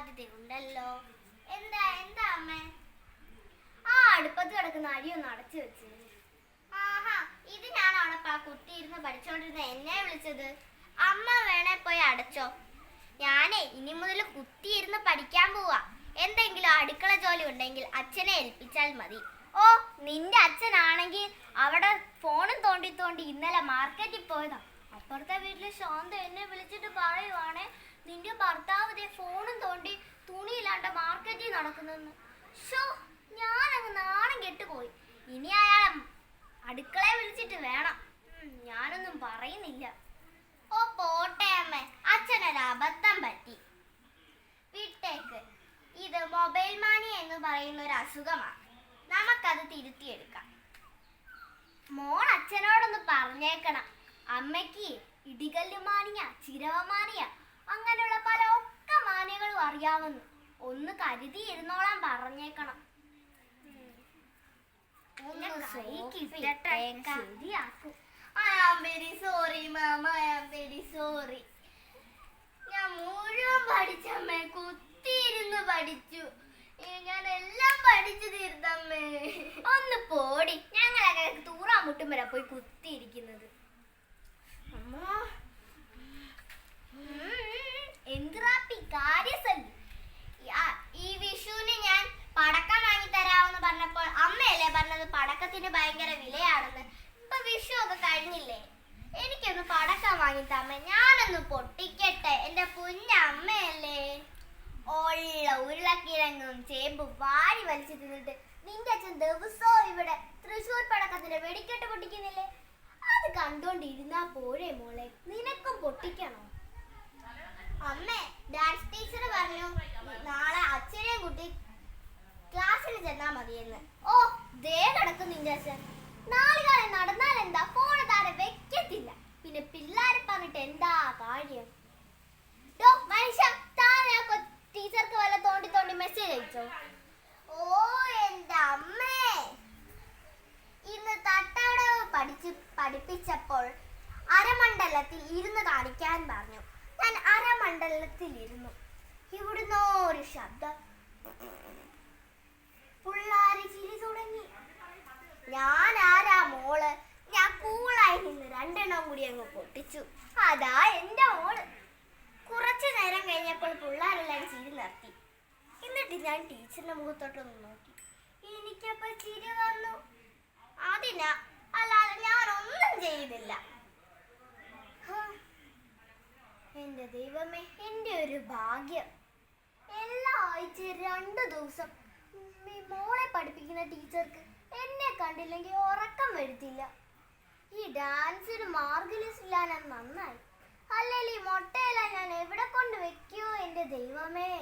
സാധ്യതയുണ്ടല്ലോ. എന്താ എന്താ അമ്മേ? ആ അടുപ്പത്ത് കിടക്കുന്ന അരി ഒന്ന് അടച്ചു വെച്ച്. ആഹാ, ഇതിനാണ് അവിടെ കുത്തിയിരുന്ന് പഠിച്ചോണ്ടിരുന്ന എന്നെ വിളിച്ചത്. അമ്മ വേണേ പോയി അടച്ചോ. ഞാനേ ഇനി മുതൽ കുത്തിയിരുന്ന് പഠിക്കാൻ പോവാ. എന്തെങ്കിലും അടുക്കള ജോലി ഉണ്ടെങ്കിൽ അച്ഛനെ ഏൽപ്പിച്ചാൽ മതി. ഓ, നിന്റെ അച്ഛനാണെങ്കിൽ അവിടെ ഫോണും തോണ്ടി തോണ്ടി ഇന്നലെ മാർക്കറ്റിൽ പോയതാ. അപ്പുറത്തെ വീട്ടിലെ ശാന്ത എന്നെ വിളിച്ചിട്ട് പറയുവാണേ, നിന്റെ ഭർത്താവ് ഫോണും തോണ്ടി തുണിയില്ലാണ്ട് മാർക്കറ്റിൽ നടക്കുന്നെന്ന്. ഷോ, ഞാനങ്ങ് നാണം കെട്ടുപോയി. ഇനി അയാളെ അടുക്കളയെ വിളിച്ചിട്ട് വേണം. ഞാനൊന്നും പറയുന്നില്ല. ഓ പോട്ടെ അമ്മേ, അച്ഛനൊരു അബദ്ധം പറ്റി. വിട്ടേക്ക്. ഇത് മൊബൈൽ മാനിയ എന്ന് പറയുന്ന ഒരു അസുഖമാണ്. നമുക്കത് തിരുത്തിയെടുക്കാം. മോൾ അച്ഛനോടൊന്ന് പറഞ്ഞേക്കണം. അമ്മയ്ക്ക് ഇടികല്ല് മാനിയ, ചിരവ മാനിയ, അങ്ങനെയുള്ള പല ഒക്കെ മാനിയകളും അറിയാവുന്നു. ഒന്ന് കരുതി ഇരുന്നോളാൻ പറഞ്ഞേക്കണം. ശരിയാക്കും. I am very sorry, Mama. I am very sorry. ഞാൻ മുഴുവൻ പഠിച്ചമ്മേ, കുത്തിയിരുന്ന് പഠിച്ചു. ഞാൻ എല്ലാം പഠിച്ചു തീർത്തമ്മേ. ഒന്ന് പോടി, ഞങ്ങളൊക്കെ തൂറാൻ മുട്ടും വരെ പോയി കുത്തിയിരിക്കുന്നത്. എന്തിറാപ്പി കാര്യസല്ലി. ഈ വിഷുവിന് ഞാൻ പടക്കം വാങ്ങി തരാമെന്ന് പറഞ്ഞപ്പോൾ അമ്മയല്ലേ പറഞ്ഞത് പടക്കത്തിന് ഭയങ്കര വിലയാണെന്ന്. ഇപ്പൊ വിഷു ഒക്കെ കഴിഞ്ഞില്ലേ, എനിക്കൊന്ന് പടക്കം വാങ്ങി തമ്മേ, ഞാനൊന്ന് പൊട്ടിക്കട്ടെ. എന്റെ കുഞ്ഞമ്മയല്ലേ. ഉള്ള ഉരുളക്കിഴങ്ങും ചേമ്പും വാരി വലിച്ചു തിന്നിട്ട് നിന്റെ അച്ഛൻ ദിവസവും ഇവിടെ തൃശ്ശൂർ പടക്കത്തിന്റെ വെടിക്കെട്ട് പൊട്ടിക്കുന്നില്ലേ? അത് കണ്ടോണ്ടിരുന്നാ പോരെ മോളെ, നിനക്കും പൊട്ടിക്കണോ? അമ്മേ, ഡാൻസ് ടീച്ചർ പറഞ്ഞു നാളെ അച്ഛനെയും കുട്ടി ക്ലാസ്സിൽ ചെന്നാ മതിയെന്ന്. ഓ, ദേ കിടക്കും നിന്റെ അച്ഛൻ. നാളുകാലം നടന്നാൽ എന്താ, ഫോണ് താരെ വെക്കത്തില്ല. പിന്നെ പിള്ളേരെ പറഞ്ഞിട്ട് എന്താ കാര്യം? മനുഷ്യ, ടീച്ചർക്ക് വല്ല തോണ്ടി തോണ്ടി മെസ്സേജ് അയച്ചോ? ഓ എന്റെ അമ്മേ, ഇന്ന് തട്ടടവ് പഠിപ്പിച്ചപ്പോൾ അരമണ്ഡലത്തിൽ ഇരുന്ന് കാണിക്കാൻ പറഞ്ഞു. ഞാൻ അരമണ്ഡലത്തിൽ ഇരുന്നു. ഇവിടുന്നോ ഒരു ശബ്ദം. പിള്ളാര് ചിരി തുടങ്ങി. ഞാൻ ആരാ മോള്? ഞാൻ കൂളായി നിന്ന് രണ്ടെണ്ണം കൂടി അങ്ങ് പൊട്ടിച്ചു. അതാ എന്റെ മോള്. കുറച്ചു നേരം കഴിഞ്ഞപ്പോൾ പിള്ളേരെല്ലാം ചിരി നിർത്തി. എന്നിട്ട് ഞാൻ ടീച്ചറിന്റെ മുഖത്തോട്ടൊന്ന് നോക്കി. എനിക്കപ്പോ ചിരി വന്നു. അതിനാ, അല്ലാതെ ഞാനൊന്നും ചെയ്തില്ല. എന്റെ ദൈവമേ, എന്റെ ഒരു ഭാഗ്യം. എല്ലാ ആഴ്ചയും 2 ദിവസം മോളെ പഠിപ്പിക്കുന്ന ടീച്ചർക്ക് എന്നെ കണ്ടില്ലെങ്കിൽ ഉറക്കം വരുത്തില്ല. ഈ ഡാൻസിന് മാർക്ക് ലിസ്റ്റ് ഇല്ലാൻ നന്നായി. അല്ലെങ്കിൽ ഈ മുട്ടയെല്ലാം ഞാൻ എവിടെ കൊണ്ട് വെക്കോ എന്റെ ദൈവമേ.